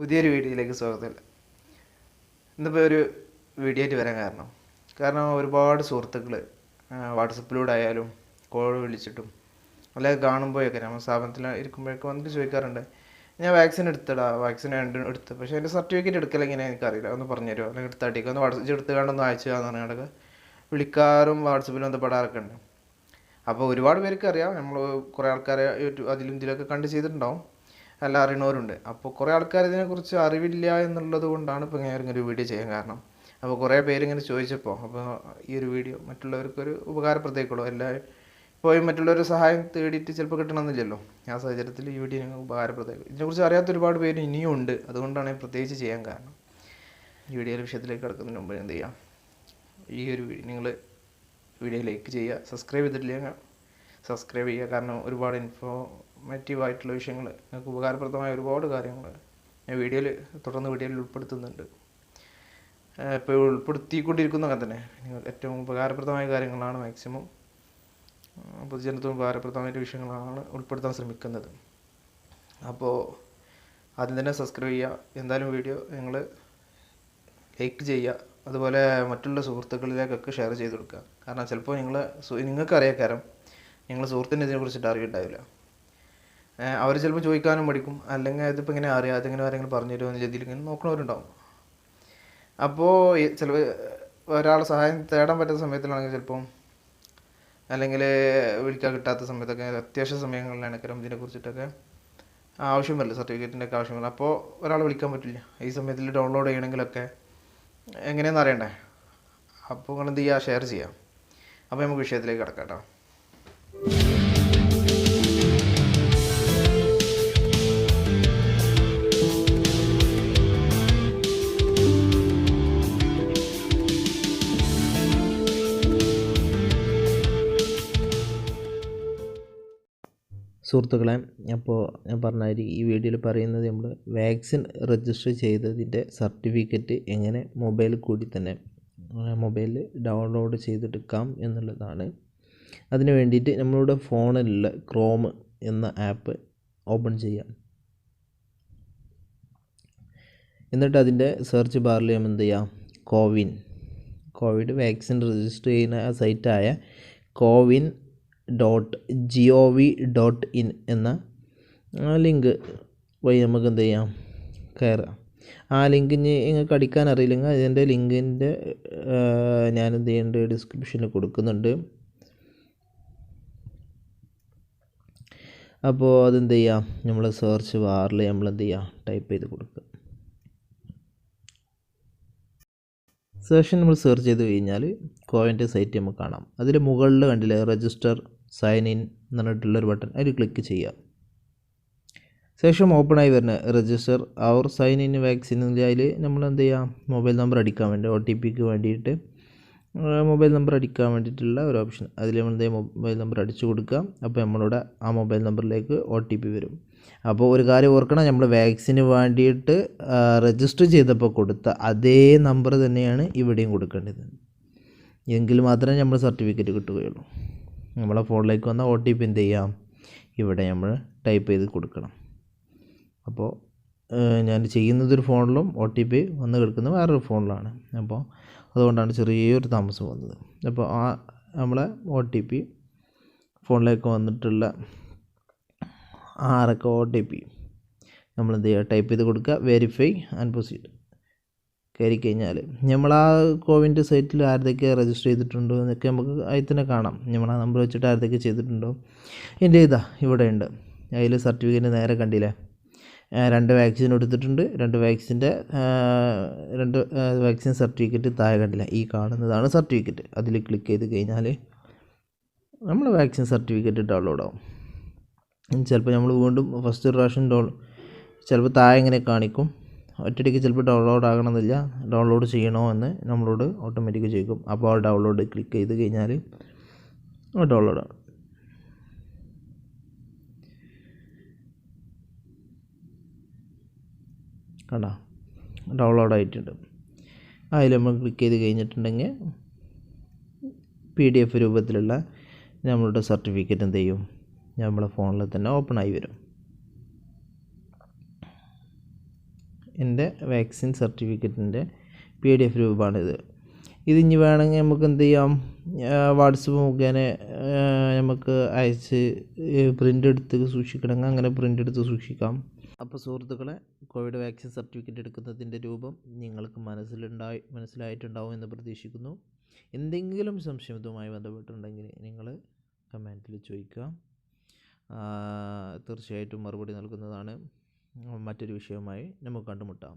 പുതിയൊരു വീഡിയോയിലേക്ക് സ്വാഗതം. ഇന്നിപ്പോൾ ഒരു വീഡിയോ ആയിട്ട് വരാൻ കാരണം ഒരുപാട് സുഹൃത്തുക്കൾ വാട്സപ്പിലൂടെ ആയാലും കോൾ വിളിച്ചിട്ടും അല്ലെങ്കിൽ കാണുമ്പോഴൊക്കെ നമ്മൾ സ്ഥാപനത്തിൽ ഇരിക്കുമ്പോഴൊക്കെ വന്നിട്ട് ചോദിക്കാറുണ്ട്, ഞാൻ വാക്സിൻ വാക്സിൻ എടുത്ത്, പക്ഷേ എൻ്റെ സർട്ടിഫിക്കറ്റ് എടുക്കലെങ്ങനെ എനിക്കറിയില്ല, ഒന്ന് പറഞ്ഞുതരുമോ, അല്ലെങ്കിൽ എടുത്താട്ടിക്ക് ഒന്ന് എടുത്ത് കാണുന്ന അയച്ചു എന്ന് പറഞ്ഞാൽ വിളിക്കാറും വാട്സപ്പിൽ ബന്ധപ്പെടാറൊക്കെ ഉണ്ട്. അപ്പോൾ ഒരുപാട് പേർക്ക് അറിയാം, നമ്മൾ കുറേ ആൾക്കാരെ അതിലും ഇതിലൊക്കെ കണ്ട് ചെയ്തിട്ടുണ്ടാവും, എല്ലാം അറിയണവരുണ്ട്. അപ്പോൾ കുറേ ആൾക്കാർ ഇതിനെക്കുറിച്ച് അറിവില്ല എന്നുള്ളത് കൊണ്ടാണ് ഇപ്പോൾ ഇങ്ങനെ ഒരു വീഡിയോ ചെയ്യാൻ കാരണം. അപ്പോൾ കുറേ പേരിങ്ങനെ ചോദിച്ചപ്പോൾ അപ്പോൾ ഈ ഒരു വീഡിയോ മറ്റുള്ളവർക്കൊരു ഉപകാരപ്രദമായിക്കോളൂ. എല്ലാവരും പോയി മറ്റുള്ളവരുടെ സഹായം തേടിയിട്ട് ചിലപ്പോൾ കിട്ടണമെന്നില്ലല്ലോ. ആ സാഹചര്യത്തിൽ ഈ വീഡിയോ ഞങ്ങൾക്ക് ഉപകാരപ്രദമായിരിക്കും. ഇതിനെക്കുറിച്ച് അറിയാത്ത ഒരുപാട് പേര് ഇനിയും ഉണ്ട്, അതുകൊണ്ടാണ് പ്രത്യേകിച്ച് ചെയ്യാൻ കാരണം. ഈ വീഡിയോയുടെ വിഷയത്തിലേക്ക് കിടക്കുന്നതിന് മുമ്പ് എന്ത് ചെയ്യാം, ഈ ഒരു നിങ്ങൾ വീഡിയോ ലൈക്ക് ചെയ്യുക, സബ്സ്ക്രൈബ് ചെയ്തിട്ടില്ലെങ്കിൽ സബ്സ്ക്രൈബ് ചെയ്യുക. കാരണം ഒരുപാട് ഇൻഫോർമേറ്റീവായിട്ടുള്ള വിഷയങ്ങൾ, നിങ്ങൾക്ക് ഉപകാരപ്രദമായ ഒരുപാട് കാര്യങ്ങൾ ഞാൻ തുടർന്ന് വീഡിയോയിൽ ഉൾപ്പെടുത്തുന്നുണ്ട്. ഇപ്പോൾ ഉൾപ്പെടുത്തിക്കൊണ്ടിരിക്കുന്നതൊക്കെ തന്നെ ഏറ്റവും ഉപകാരപ്രദമായ കാര്യങ്ങളാണ്, മാക്സിമം പൊതുജനത്തിന് ഉപകാരപ്രദമായ വിഷയങ്ങളാണ് ഉൾപ്പെടുത്താൻ ശ്രമിക്കുന്നത്. അപ്പോൾ ആദ്യം തന്നെ സബ്സ്ക്രൈബ് ചെയ്യുക. എന്തായാലും വീഡിയോ നിങ്ങൾ ലൈക്ക് ചെയ്യുക, അതുപോലെ മറ്റുള്ള സുഹൃത്തുക്കളിലേക്കൊക്കെ ഷെയർ ചെയ്ത് കൊടുക്കുക. കാരണം ചിലപ്പോൾ നിങ്ങൾക്കറിയാം കാരണം നിങ്ങൾ സുഹൃത്തിൻ്റെ ഇതിനെക്കുറിച്ചിട്ട് അറിവുണ്ടാവില്ല. അവർ ചിലപ്പോൾ ചോദിക്കാനും പഠിക്കും, അല്ലെങ്കിൽ അതിപ്പോൾ ഇങ്ങനെ അറിയാം, അതിങ്ങനെ ആരെങ്കിലും പറഞ്ഞു തരുമോ എന്ന രീതിയിൽ ഇങ്ങനെ നോക്കണവരുണ്ടാവും. അപ്പോൾ ചിലപ്പോൾ ഒരാളെ സഹായം തേടാൻ പറ്റുന്ന സമയത്തിലാണെങ്കിൽ ചിലപ്പം, അല്ലെങ്കിൽ വിളിക്കാൻ കിട്ടാത്ത സമയത്തൊക്കെ, അത്യാവശ്യ സമയങ്ങളിലാണെങ്കിലും ഇതിനെക്കുറിച്ചിട്ടൊക്കെ ആവശ്യം വരില്ല, സർട്ടിഫിക്കറ്റിൻ്റെ ഒക്കെ ആവശ്യം വരില്ല. അപ്പോൾ ഒരാൾ വിളിക്കാൻ പറ്റില്ല, ഈ സമയത്തിൽ ഡൗൺലോഡ് ചെയ്യണമെങ്കിലൊക്കെ എങ്ങനെയാണെന്ന് അറിയണ്ടേ. അപ്പോൾ നിങ്ങൾ എന്ത് ചെയ്യുക, ഷെയർ ചെയ്യാം. അപ്പോൾ നമുക്ക് വിഷയത്തിലേക്ക് കിടക്കാം കേട്ടോ. സുഹൃത്തുക്കളെ, അപ്പോൾ ഞാൻ പറഞ്ഞ ഈ വീഡിയോയിൽ പറയുന്നത് നമ്മൾ വാക്സിൻ രജിസ്റ്റർ ചെയ്തതിൻ്റെ സർട്ടിഫിക്കറ്റ് എങ്ങനെ മൊബൈലിൽ കൂടി തന്നെ മൊബൈലിൽ ഡൗൺലോഡ് ചെയ്തെടുക്കാം എന്നുള്ളതാണ്. അതിന് വേണ്ടിയിട്ട് നമ്മളുടെ ഫോണിലുള്ള ക്രോം എന്ന ആപ്പ് ഓപ്പൺ ചെയ്യാം. എന്നിട്ട് അതിൻ്റെ സെർച്ച് ബാറിൽ നമ്മൾ എന്ത് ചെയ്യാം, കോവിഡ് വാക്സിൻ രജിസ്റ്റർ ചെയ്യുന്ന ആ സൈറ്റായ COWIN.gov.in എന്ന ലിങ്ക് വഴി നമുക്ക് എന്ത് ചെയ്യാം, കയറാം. ആ ലിങ്കിന് നിങ്ങൾക്ക് അടിക്കാൻ അറിയില്ലെങ്കിൽ അതിൻ്റെ ലിങ്കിൻ്റെ ഞാൻ എന്ത് ചെയ്യുന്നുണ്ട്, ഡിസ്ക്രിപ്ഷനിൽ കൊടുക്കുന്നുണ്ട്. അപ്പോൾ അതെന്ത് ചെയ്യാം, നമ്മൾ സെർച്ച് ബാറിൽ നമ്മൾ എന്ത് ചെയ്യുക, ടൈപ്പ് ചെയ്ത് കൊടുക്കുക. സെർച്ച് നമ്മൾ സെർച്ച് ചെയ്ത് കഴിഞ്ഞാൽ കോവിൻ്റെ സൈറ്റ് നമുക്ക് കാണാം. അതിൽ മുകളിൽ കണ്ടില്ലേ, രജിസ്റ്റർ സൈൻ ഇൻ എന്ന് പറഞ്ഞിട്ടുള്ളൊരു ബട്ടൺ, അതിൽ ക്ലിക്ക് ചെയ്യുക. ശേഷം ഓപ്പണായി വരുന്ന രജിസ്റ്റർ അവർ സൈൻ ഇൻ വാക്സിൻ അതിൽ നമ്മൾ എന്ത് ചെയ്യുക, മൊബൈൽ നമ്പർ അടിക്കാൻ വേണ്ടി OTPക്ക് വേണ്ടിയിട്ട് മൊബൈൽ നമ്പർ അടിക്കാൻ വേണ്ടിയിട്ടുള്ള ഒരു ഓപ്ഷൻ, അതിൽ നമ്മൾ എന്ത് ചെയ്യുക, മൊബൈൽ നമ്പർ അടിച്ചു കൊടുക്കുക. അപ്പോൾ നമ്മളുടെ ആ മൊബൈൽ നമ്പറിലേക്ക് OTP വരും. അപ്പോൾ ഒരു കാര്യം ഓർക്കണം, നമ്മൾ വാക്സിന് വേണ്ടിയിട്ട് രജിസ്റ്റർ ചെയ്തപ്പോൾ കൊടുത്ത അതേ നമ്പർ തന്നെയാണ് ഇവിടെയും കൊടുക്കേണ്ടത്. എങ്കിൽ മാത്രമേ നമ്മൾ സർട്ടിഫിക്കറ്റ് കിട്ടുകയുള്ളൂ. നമ്മളെ ഫോണിലേക്ക് വന്ന OTP എന്ത് ചെയ്യാം, ഇവിടെ നമ്മൾ ടൈപ്പ് ചെയ്ത് കൊടുക്കണം. അപ്പോൾ ഞാൻ ചെയ്യുന്നതൊരു ഫോണിലും OTP വന്ന് കിടക്കുന്നത് വേറൊരു ഫോണിലാണ്. അപ്പോൾ അതുകൊണ്ടാണ് ചെറിയൊരു താമസം വന്നത്. അപ്പോൾ ആ നമ്മളെ OTP ഫോണിലേക്ക് വന്നിട്ടുള്ള 6 അക്ക OTP നമ്മൾ എന്ത് ചെയ്യുക, ടൈപ്പ് ചെയ്ത് കൊടുക്കുക. വെരിഫൈ ആൻഡ് പ്രൊസീഡ് കയറി കഴിഞ്ഞാൽ നമ്മൾ ആ കോവിൻ്റെ സൈറ്റിൽ ആരുടെയൊക്കെ രജിസ്റ്റർ ചെയ്തിട്ടുണ്ടോ എന്നൊക്കെ നമുക്ക് അതിൽ തന്നെ കാണാം. നമ്മൾ ആ നമ്പർ വെച്ചിട്ട് ആരുടെയൊക്കെ ചെയ്തിട്ടുണ്ടോ. എൻ്റെ ഇവിടെ ഉണ്ട്. അതിൽ സർട്ടിഫിക്കറ്റ് നേരെ കണ്ടില്ലേ, 2 വാക്സിൻ എടുത്തിട്ടുണ്ട്. 2 വാക്സിൻ സർട്ടിഫിക്കറ്റ് താഴെ കണ്ടില്ല, ഈ കാണുന്നതാണ് സർട്ടിഫിക്കറ്റ്. അതിൽ ക്ലിക്ക് ചെയ്ത് കഴിഞ്ഞാൽ നമ്മൾ വാക്സിൻ സർട്ടിഫിക്കറ്റ് ഡൗൺലോഡ് ആവും. ചിലപ്പോൾ നമ്മൾ വീണ്ടും ഫസ്റ്റ് പ്രാവശ്യം ചിലപ്പോൾ താഴെ ഇങ്ങനെ കാണിക്കും, ഒറ്റയടിക്ക് ചിലപ്പോൾ ഡൗൺലോഡ് ആകണമെന്നില്ല, ഡൗൺലോഡ് ചെയ്യണോ എന്ന് നമ്മളോട് ഓട്ടോമാറ്റിക് ചോദിക്കും. അപ്പോൾ ആ ഡൗൺലോഡ് ക്ലിക്ക് ചെയ്ത് കഴിഞ്ഞാൽ ഡൗൺലോഡ് ആവും. കണ്ടോ, ഡൗൺലോഡ് ആയിട്ടുണ്ട്. അതിൽ നമ്മൾ ക്ലിക്ക് ചെയ്ത് കഴിഞ്ഞിട്ടുണ്ടെങ്കിൽ PDF രൂപത്തിലുള്ള നമ്മളുടെ സർട്ടിഫിക്കറ്റ് എന്ത് ചെയ്യും, നമ്മളെ ഫോണിൽ തന്നെ ഓപ്പൺ ആയി വരും. എൻ്റെ വാക്സിൻ സർട്ടിഫിക്കറ്റിൻ്റെ PDF രൂപമാണിത്. ഇതിനി വേണമെങ്കിൽ നമുക്ക് എന്ത് ചെയ്യാം, വാട്സപ്പ് മുഖേന നമുക്ക് അയച്ച് പ്രിൻ്റ് എടുത്ത് സൂക്ഷിക്കണമെങ്കിൽ അങ്ങനെ പ്രിൻ്റ് എടുത്ത് സൂക്ഷിക്കാം. അപ്പോൾ സുഹൃത്തുക്കളെ, കോവിഡ് വാക്സിൻ സർട്ടിഫിക്കറ്റ് എടുക്കുന്നതിൻ്റെ രൂപം നിങ്ങൾക്ക് മനസ്സിലായിട്ടുണ്ടാവും എന്ന് പ്രതീക്ഷിക്കുന്നു. എന്തെങ്കിലും സംശയം ഇതുമായി ബന്ധപ്പെട്ടുണ്ടെങ്കിൽ നിങ്ങൾ കമൻറ്റിൽ ചോദിക്കുക. തീർച്ചയായിട്ടും മറുപടി നൽകുന്നതാണ്. മറ്റൊരു വിഷയവുമായി നമുക്ക് കണ്ടുമുട്ടാം.